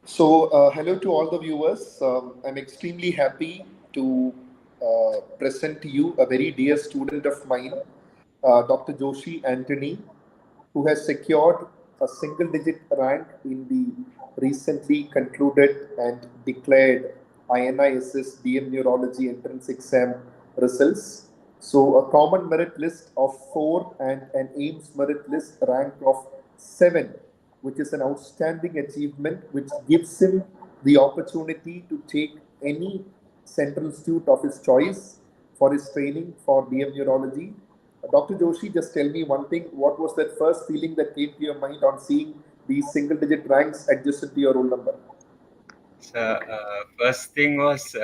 Hello to all the viewers. I'm extremely happy to present to you a very dear student of mine, Dr. Joshy Antony, who has secured a single digit rank in the recently concluded and declared INI SS DM Neurology entrance exam results. So, a common merit list of 4 and an AIMS merit list rank of 7, which is an outstanding achievement which gives him the opportunity to take any central institute of his choice for his training for DM neurology. Dr. Joshi, just tell me one thing. What was that first feeling that came to your mind on seeing these single digit ranks adjacent to your roll number? So, first thing was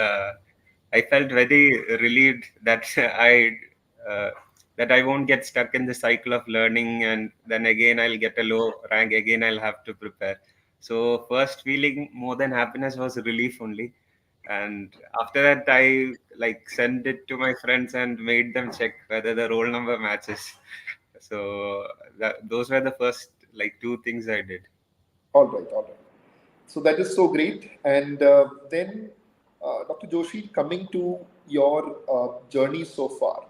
I felt very relieved that uh, I won't get stuck in the cycle of learning, and then again I'll get a low rank. Again I'll have to prepare. So first feeling more than happiness was relief only, and after that I like sent it to my friends and made them check whether the roll number matches. So those were the first like two things I did. All right, all right. So that is so great. And then, Dr. Joshi, coming to your journey so far,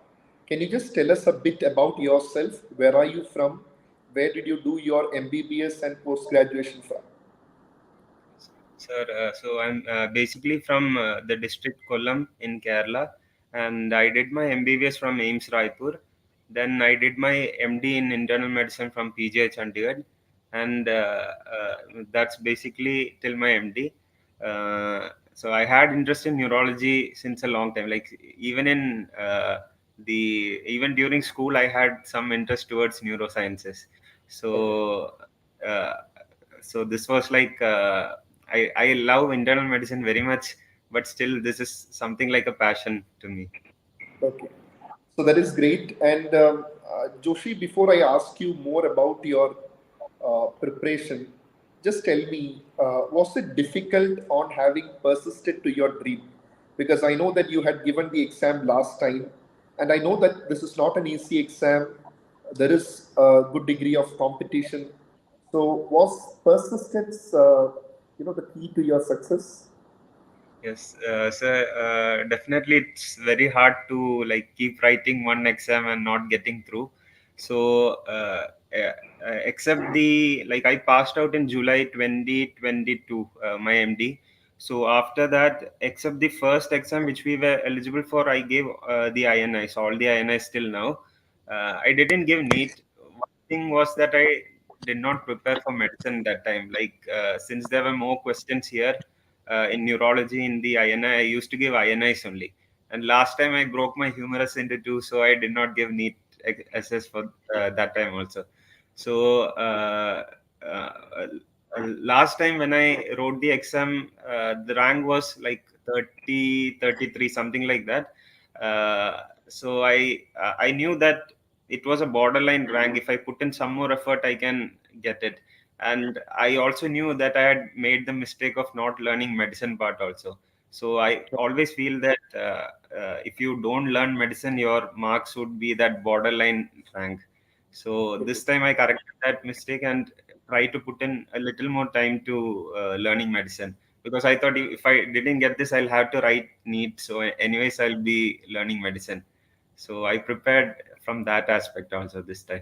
can you just tell us a bit about yourself? Where are you from? Where did you do your MBBS and post graduation from? Sir, so I'm basically from the district Kollam in Kerala, and I did my MBBS from AIMS Raipur. Then I did my MD in internal medicine from PGI Chandigarh, and that's basically till my MD. So I had interest in neurology since a long time. Like even in even during school, I had some interest towards neurosciences. Okay. So. Uh, so this was like I love internal medicine very much, but still this is something like a passion to me. Okay. So that is great. And Joshi, before I ask you more about your preparation, just tell me, was it difficult on having persisted to your dream? Because I know that you had given the exam last time, and I know that this is not an easy exam. There is a good degree of competition. So was persistence, the key to your success? Yes, so definitely it's very hard to like keep writing one exam and not getting through. So except the like I passed out in July 2022, my MD. So after that, except the first exam which we were eligible for, I gave the INI. So all the INI still now. I didn't give NEET. One thing was that I did not prepare for medicine that time. Like since there were more questions here in neurology in the INI. I used to give INIs only. And last time I broke my humerus into two, so I did not give NEET SS for that time also. So uh, last time when I wrote the exam, the rank was like 30, 33, something like that. So I knew that it was a borderline rank. If I put in some more effort, I can get it. And I also knew that I had made the mistake of not learning medicine part also. So I always feel that if you don't learn medicine, your marks would be that borderline rank. So this time I corrected that mistake and try to put in a little more time to learning medicine, because I thought if I didn't get this, I'll have to write NEET. So anyways, I'll be learning medicine. So I prepared from that aspect also this time.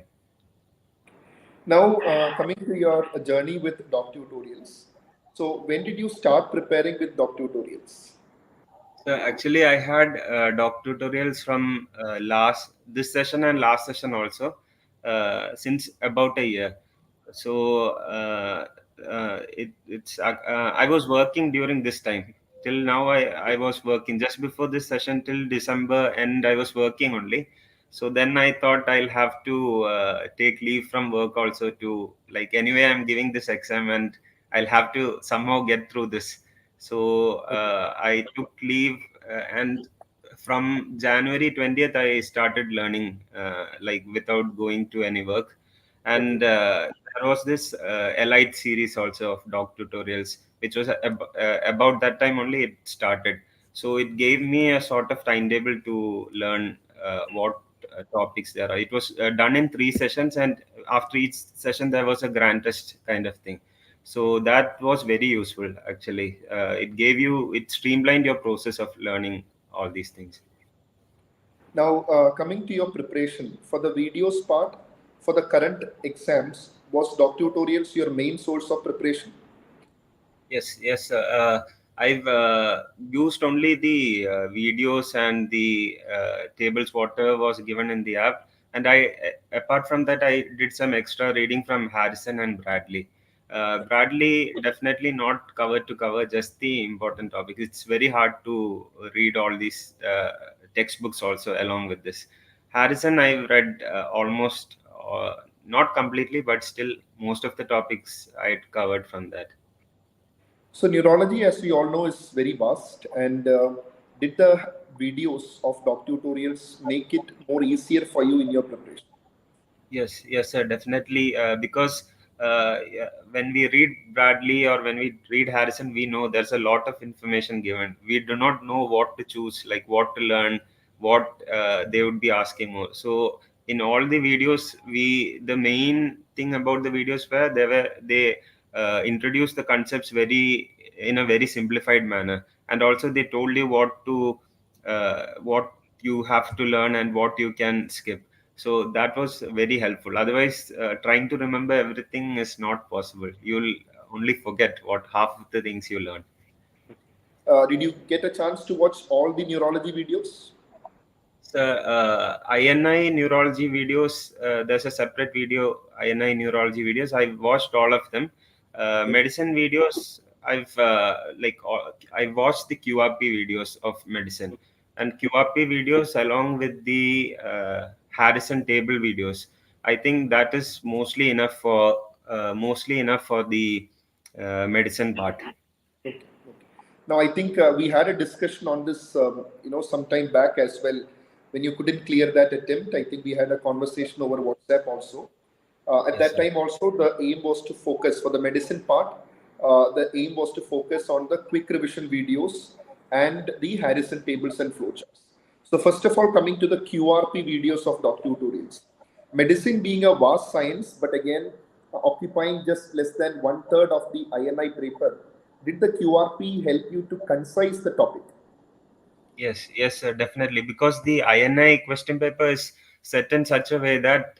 Now, coming to your journey with DocTutorials. So, when did you start preparing with DocTutorials? So actually, I had doc tutorials from last this session and last session also since about a year. So I was working during this time. Till now, I was working just before this session till December, and I was working only. So then I thought I'll have to take leave from work also to like anyway I'm giving this exam and I'll have to somehow get through this. So I took leave, and from January 20th, I started learning like without going to any work. Okay. And there was this Elite series also of doc tutorials, which was about that time only it started. So it gave me a sort of timetable to learn what topics there are. It was done in 3 sessions, and after each session, there was a grand test kind of thing. So that was very useful actually. It streamlined your process of learning all these things. Now, coming to your preparation for the videos part, for the current exams, was DocTutorials your main source of preparation? Yes, yes. I've used only the videos and the tables, whatever was given in the app. And apart from that, I did some extra reading from Harrison and Bradley. Bradley definitely not cover to cover, just the important topics. It's very hard to read all these textbooks also along with this. Harrison, I've read almost, not completely, but still most of the topics I had covered from that. So, neurology, as we all know, is very vast. And did the videos of DocTutorials make it more easier for you in your preparation? Yes, yes, sir, definitely. Because yeah, when we read Bradley or when we read Harrison, we know there's a lot of information given. We do not know what to choose, like what to learn, what they would be asking more. So in all the videos, the main thing about the videos were they introduced the concepts very in a very simplified manner, and also they told you what you have to learn and what you can skip. So that was very helpful. Otherwise, trying to remember everything is not possible. You'll only forget what half of the things you learn. Did you get a chance to watch all the neurology videos? So, INI neurology videos, there's a separate video, INI neurology videos. I've watched all of them. Medicine videos, I've watched the QRP videos of medicine, and QRP videos along with the Harrison table videos. I think that is mostly enough for the medicine part. Okay. Okay. Now, I think we had a discussion on this, some time back as well. When you couldn't clear that attempt, I think we had a conversation over WhatsApp also. At Yes, that sir. time, also, the aim was to focus for the medicine part. The aim was to focus on the quick revision videos and the Harrison tables and flowcharts. So, first of all, coming to the QRP videos of DocTutorials. Medicine being a vast science, but again, occupying just less than one third of the INI paper, did the QRP help you to concise the topic? Yes, yes, sir, definitely. Because the INI question paper is set in such a way that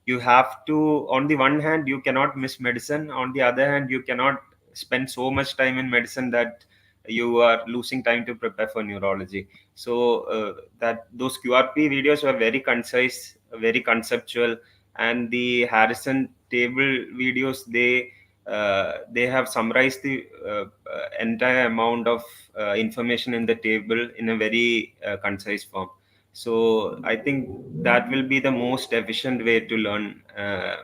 you have to, on the one hand, you cannot miss medicine. On the other hand, you cannot spend so much time in medicine that you are losing time to prepare for neurology. So that those QRP videos were very concise, very conceptual, and the Harrison table videos, they have summarized the entire amount of information in the table in a very concise form. So I think that will be the most efficient way to learn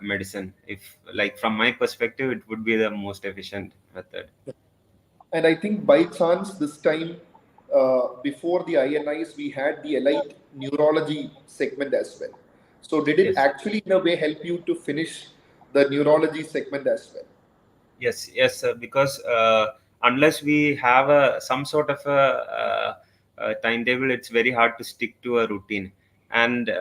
medicine. If, like, from my perspective, it would be the most efficient method. And I think by chance this time, before the INIs, we had the elite neurology segment as well. So did it Yes. actually in a way help you to finish the neurology segment as well? Yes, yes, sir. Because unless we have some sort of a timetable, it's very hard to stick to a routine. And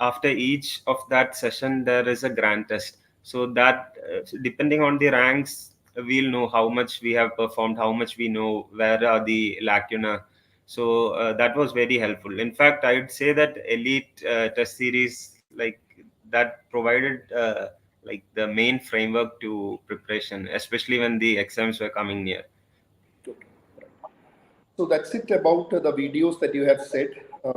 after each of that session, there is a grand test. So that, depending on the ranks, we'll know how much we have performed, how much we know, where are the lacuna. So that was very helpful. In fact, I would say that elite test series like that provided. Like the main framework to preparation, especially when the exams were coming near. Okay. So that's it about the videos that you have said,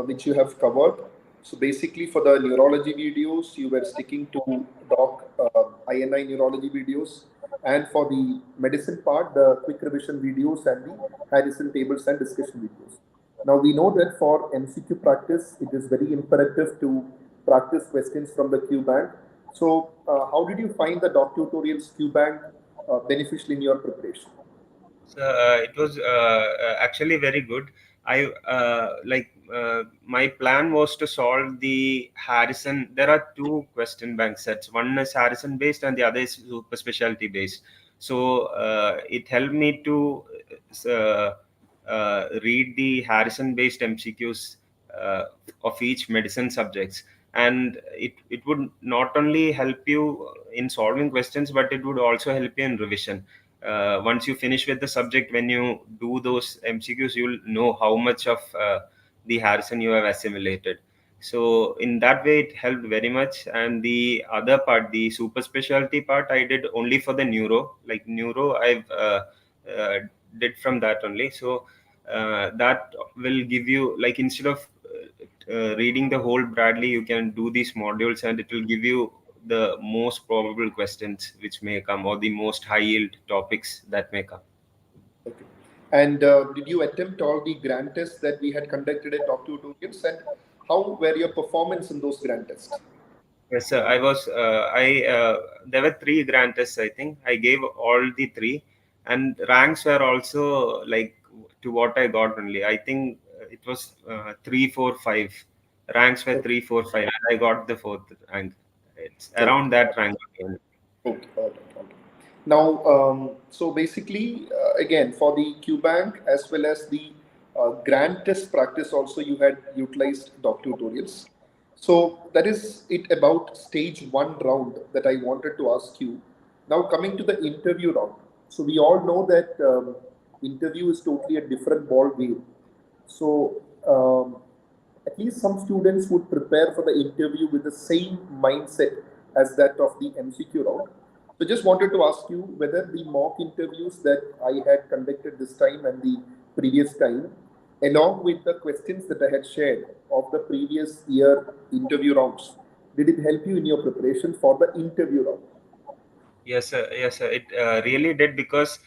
which you have covered. So basically, for the neurology videos, you were sticking to INI neurology videos, and for the medicine part, the quick revision videos and the Harrison tables and discussion videos. Now we know that for MCQ practice, it is very imperative to practice questions from the Q bank. So, how did you find the doc tutorials Q bank beneficial in your preparation? So it was actually very good. I my plan was to solve the Harrison. There are two question bank sets. One is Harrison based, and the other is super specialty based. So it helped me to uh, read the Harrison based MCQs of each medicine subjects, and it would not only help you in solving questions, but it would also help you in revision. Once you finish with the subject, when you do those MCQs, you'll know how much of the Harrison you have assimilated. So in that way, it helped very much. And the other part, the super specialty part, I did only for the neuro. Like neuro, I've uh, did from that only. So that will give you, like, instead of reading the whole Bradley, you can do these modules, and it will give you the most probable questions which may come, or the most high yield topics that may come. Okay. And did you attempt all the grand tests that we had conducted at DocTutorials? And how were your performance in those grand tests? Yes, sir. I was. There were three grand tests. I think I gave all the three, and ranks were also like to what I got only. I think it was 3, 4, 5. Ranks were Okay. 3, 4, 5, and I got the fourth rank. It's around Okay. that rank again. Okay. All right. All right. Now, so basically, again, for the QBank as well as the grand test practice, also you had utilized DocTutorials. So that is it about stage one round that I wanted to ask you. Now, coming to the interview round. So we all know that interview is totally a different ball game. So at least some students would prepare for the interview with the same mindset as that of the MCQ round. So just wanted to ask you whether the mock interviews that I had conducted this time and the previous time, along with the questions that I had shared of the previous year interview rounds, did it help you in your preparation for the interview round? Yes, sir. Yes, sir. It really did, because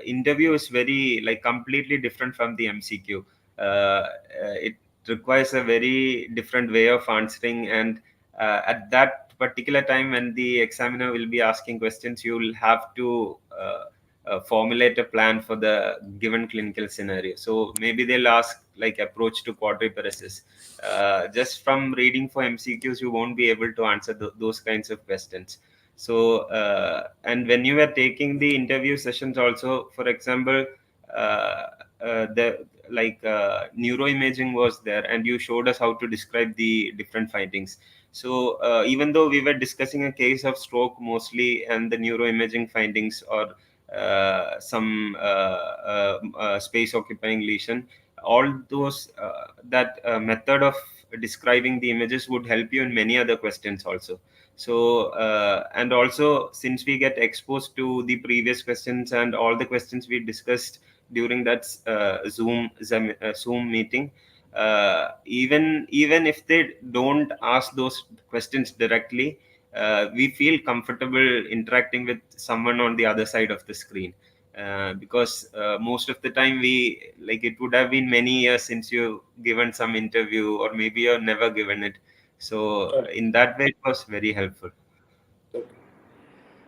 interview is very, like, completely different from the MCQ. It requires a very different way of answering, and at that particular time when the examiner will be asking questions, you will have to formulate a plan for the given clinical scenario. So maybe they'll ask like approach to quadriparesis. Just from reading for MCQs, you won't be able to answer those kinds of questions. So and when you were taking the interview sessions also, for example, the like neuroimaging was there, and you showed us how to describe the different findings. So even though we were discussing a case of stroke mostly, and the neuroimaging findings, or some space occupying lesion, all those that method of describing the images would help you in many other questions also. So and also, since we get exposed to the previous questions and all the questions we discussed during that Zoom meeting, even if they don't ask those questions directly, we feel comfortable interacting with someone on the other side of the screen. Because most of the time, we like, it would have been many years since you've given some interview, or maybe you've never given it. So Right. in that way, it was very helpful. Okay.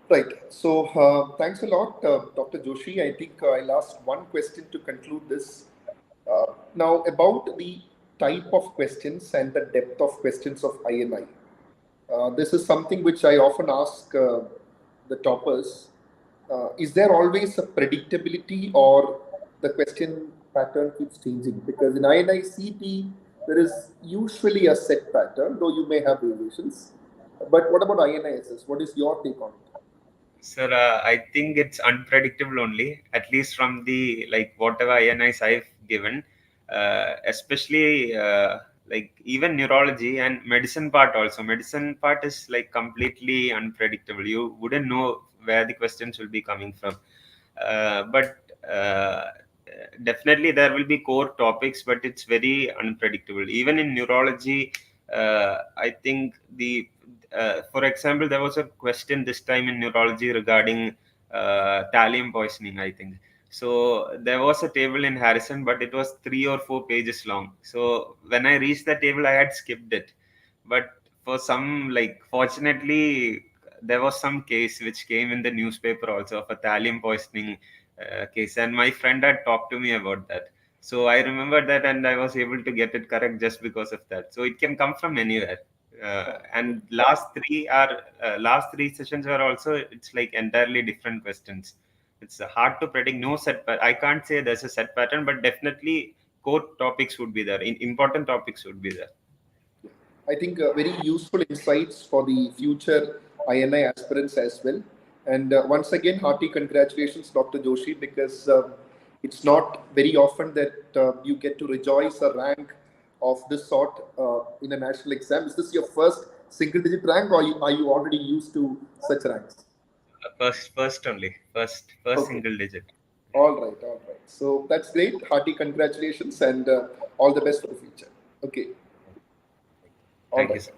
Right. So thanks a lot, Dr. Joshi. I think I'll ask one question to conclude this. Now, about the type of questions and the depth of questions of INI. This is something which I often ask the toppers. Is there always a predictability, or the question pattern keeps changing? Because in INI CT, there is usually a set pattern, though you may have variations. But what about INI SS? What is your take on it? Sir, I think it's unpredictable only, at least from the, like, whatever INIs I've given, especially like even neurology and medicine part also. Medicine part is like completely unpredictable. You wouldn't know where the questions will be coming from. But definitely there will be core topics, but it's very unpredictable. Even in neurology, I think for example, there was a question this time in neurology regarding thallium poisoning, I think. So there was a table in Harrison, but it was 3 or 4 pages long. So when I reached the table, I had skipped it. But for some, like, fortunately, there was some case which came in the newspaper also of a thallium poisoning case, and my friend had talked to me about that. So I remember that, and I was able to get it correct just because of that. So it can come from anywhere. And last three sessions are also, it's like entirely different questions. It's hard to predict. No set, but I can't say there's a set pattern, but definitely core topics would be there. Important topics would be there. I think very useful insights for the future INI aspirants as well. And once again, hearty congratulations, Dr. Joshi, because it's not very often that you get to rejoice a rank of this sort in a national exam. Is this your first single digit rank, or are you already used to such ranks? First only, first Okay. single digit. All right, all right. So that's great. Hearty congratulations and all the best for the future. Okay. All Thank you, right. sir.